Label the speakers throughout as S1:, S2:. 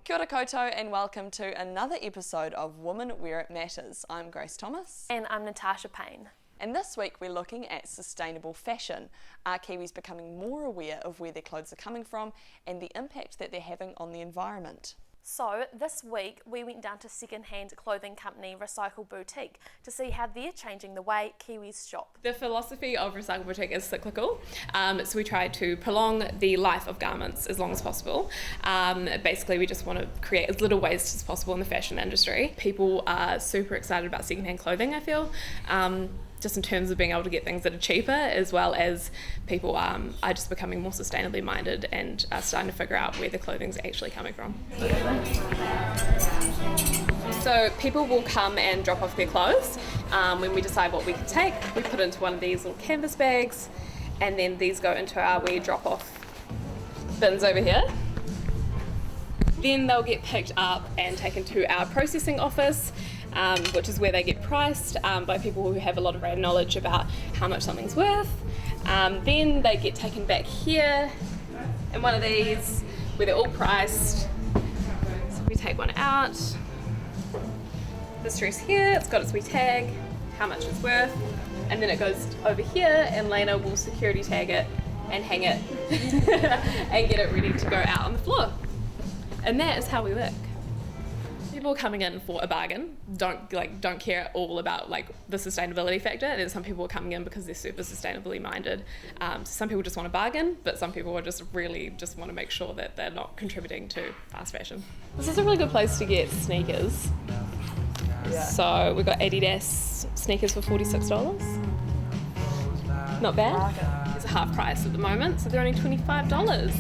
S1: Kia ora koutou and welcome to another episode of Women Where It Matters. I'm Grace Thomas.
S2: And I'm Natasha Payne.
S1: And this week we're looking at sustainable fashion. Are Kiwis becoming more aware of where their clothes are coming from and the impact that they're having on the environment?
S2: So this week we went down to second-hand clothing company Recycle Boutique to see how they're changing the way Kiwis shop.
S3: The philosophy of Recycle Boutique is cyclical, so we try to prolong the life of garments as long as possible. Basically we just want to create as little waste as possible in the fashion industry. People are super excited about second-hand clothing, I feel. Just in terms of being able to get things that are cheaper, as well as people are just becoming more sustainably minded and are starting to figure out where the clothing's actually coming from. So people will come and drop off their clothes. When we decide what we can take, we put into one of these little canvas bags, and then these go into our wee drop-off bins over here. Then they'll get picked up and taken to our processing office, which is where they get priced by people who have a lot of brand knowledge about how much something's worth. Then they get taken back here in one of these where they're all priced. So we take one out. This dress here, it's got its wee tag, how much it's worth, and then it goes over here and Lena will security tag it and hang it and get it ready to go out on the floor. And that is how we work. People coming in for a bargain don't care at all about the sustainability factor. There's some people are coming in because they're super sustainably minded. Some people just want a bargain, but some people are just want to make sure that they're not contributing to fast fashion. This is a really good place to get sneakers. Yeah. So we've got Adidas sneakers for $46. Not bad. It's a half price at the moment, so they're only $25.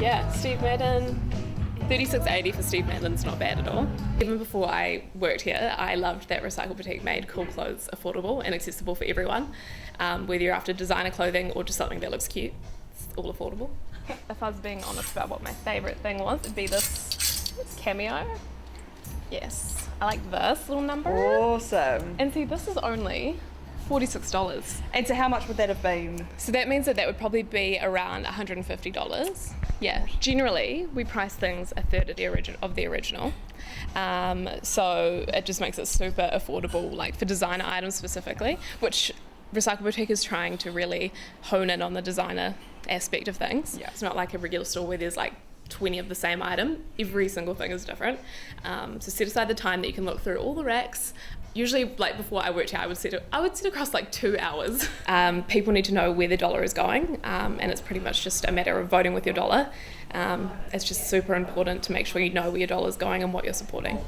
S3: Yeah, Steve Madden. $36.80 for Steve Madden's not bad at all. Even before I worked here, I loved that Recycle Boutique made cool clothes affordable and accessible for everyone. Whether you're after designer clothing or just something that looks cute, it's all affordable. If I was being honest about what my favourite thing was, it'd be this cameo. Yes, I like this little number.
S1: Awesome.
S3: And see, this is only $46.
S1: And so how much would that have been?
S3: So that means that would probably be around $150. Yeah, generally we price things a third of the original. So it just makes it super affordable, for designer items specifically, which Recycle Boutique is trying to really hone in on the designer aspect of things. Yeah. It's not like a regular store where there's 20 of the same item. Every single thing is different. So set aside the time that you can look through all the racks. Usually, before I worked here, I would sit across 2 hours. People need to know where their dollar is going, and it's pretty much just a matter of voting with your dollar. It's just super important to make sure you know where your dollar is going and what you're supporting.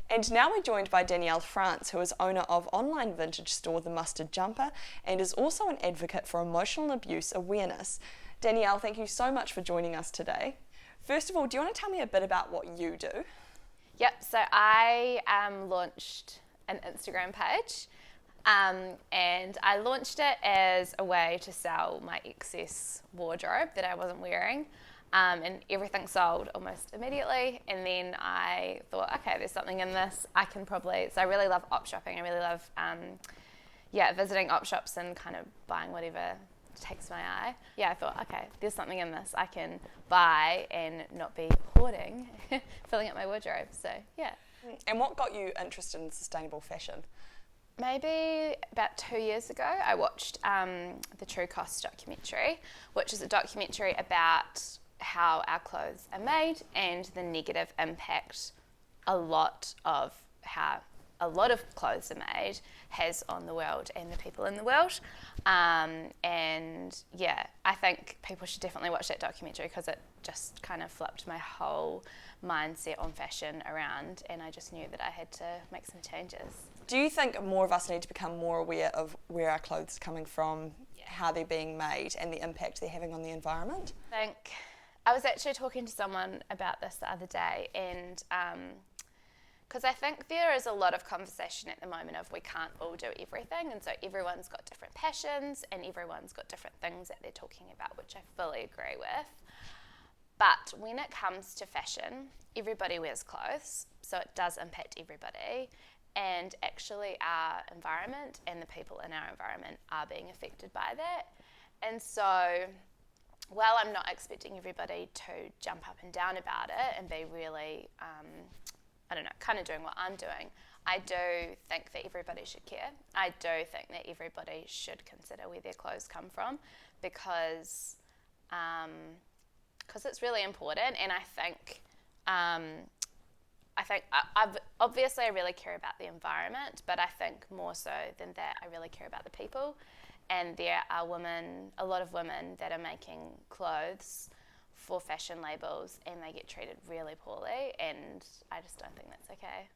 S1: And now we're joined by Danielle France, who is owner of online vintage store The Mustard Jumper and is also an advocate for emotional abuse awareness. Danielle, thank you so much for joining us today. First of all, do you want to tell me a bit about what you do?
S4: Yep, so I launched an Instagram page and I launched it as a way to sell my excess wardrobe that I wasn't wearing, and everything sold almost immediately. And then I thought, okay, there's something in this. So I really love op shopping. I really love visiting op shops and kind of buying whatever takes my eye. Yeah, I thought, okay, there's something in this I can buy and not be hoarding, filling up my wardrobe. So yeah.
S1: And what got you interested in sustainable fashion?
S4: Maybe about 2 years ago, I watched the True Cost documentary, which is a documentary about how our clothes are made and the negative impact a lot of clothes are made has on the world and the people in the world. And yeah, I think people should definitely watch that documentary because it just kind of flipped my whole mindset on fashion around, and I just knew that I had to make some changes.
S1: Do you think more of us need to become more aware of where our clothes are coming from, how they're being made and the impact they're having on the environment?
S4: I was actually talking to someone about this the other day, and because I think there is a lot of conversation at the moment of we can't all do everything, and so everyone's got different passions and everyone's got different things that they're talking about, which I fully agree with. But when it comes to fashion, everybody wears clothes, so it does impact everybody, and actually our environment and the people in our environment are being affected by that. And so while I'm not expecting everybody to jump up and down about it and be really, kind of doing what I'm doing, I do think that everybody should care. I do think that everybody should consider where their clothes come from because it's really important. And I think obviously I really care about the environment, but I think more so than that, I really care about the people. And there are a lot of women that are making clothes for fashion labels and they get treated really poorly, and I just don't think that's okay.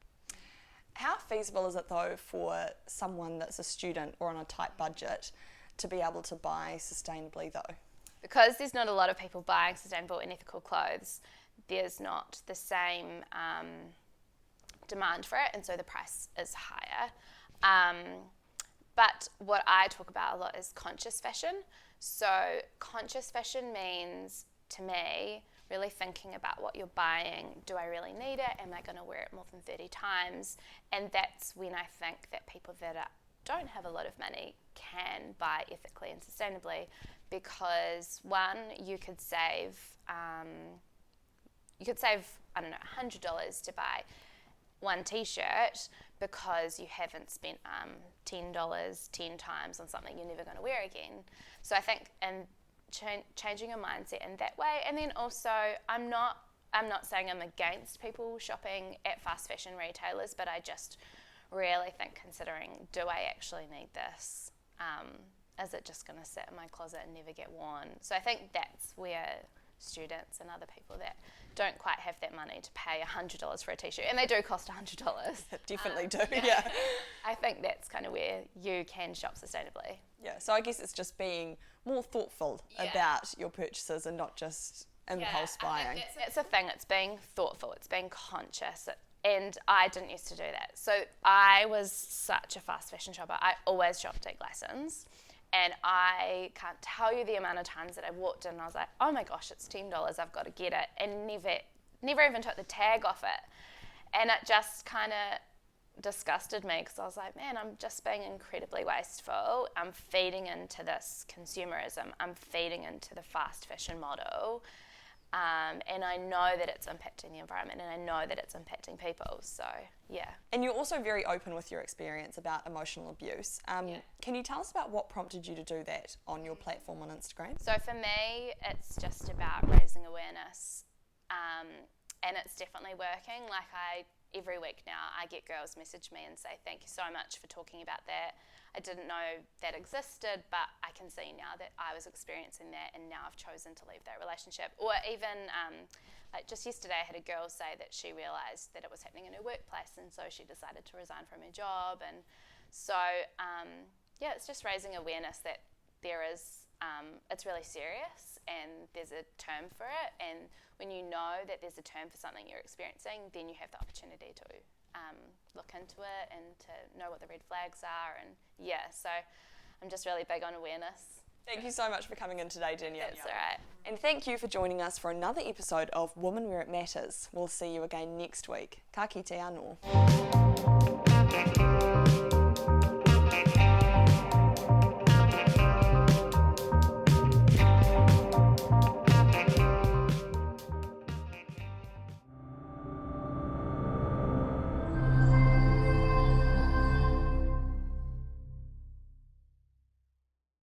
S1: How feasible is it though for someone that's a student or on a tight budget to be able to buy sustainably though?
S4: Because there's not a lot of people buying sustainable and ethical clothes, there's not the same demand for it, and so the price is higher. But what I talk about a lot is conscious fashion. So conscious fashion means, to me, really thinking about what you're buying. Do I really need it? Am I going to wear it more than 30 times? And that's when I think that people that don't have a lot of money can buy ethically and sustainably, because one, you could save $100 to buy one t-shirt because you haven't spent $10 10 times on something you're never going to wear again. So I think changing your mindset in that way. And then also, I'm not saying I'm against people shopping at fast fashion retailers, but I just really think, considering, do I actually need this? Is it just going to sit in my closet and never get worn? So I think that's where students and other people that don't quite have that money to pay $100 for a t-shirt, and they do cost $100.
S1: Definitely do, yeah.
S4: I think that's kind of where you can shop sustainably.
S1: Yeah, so I guess it's just being more thoughtful about your purchases and not just impulse buying.
S4: That's the thing, it's being thoughtful, it's being conscious. And I didn't used to do that. So I was such a fast fashion shopper. I always shopped at Glassons. And I can't tell you the amount of times that I walked in and I was like, oh my gosh, it's $10, I've got to get it. And never even took the tag off it. And it just kind of disgusted me, because I was like, man, I'm just being incredibly wasteful. I'm feeding into this consumerism. I'm feeding into the fast fashion model. And I know that it's impacting the environment, and I know that it's impacting people, so yeah.
S1: And you're also very open with your experience about emotional abuse. Can you tell us about what prompted you to do that on your platform on Instagram?
S4: So for me, it's just about raising awareness, and it's definitely working. Every week now, I get girls message me and say, thank you so much for talking about that. I didn't know that existed, but I can see now that I was experiencing that, and now I've chosen to leave that relationship. Or even, just yesterday, I had a girl say that she realised that it was happening in her workplace, and so she decided to resign from her job. And so, it's just raising awareness that there is, it's really serious, and there's a term for it. And when you know that there's a term for something you're experiencing, then you have the opportunity to look into it and to know what the red flags are. And so I'm just really big on awareness.
S1: Thank you so much for coming in today, Danielle.
S4: That's all right.
S1: And thank you for joining us for another episode of Women Where It Matters. We'll see you again next week. Ka kite anō.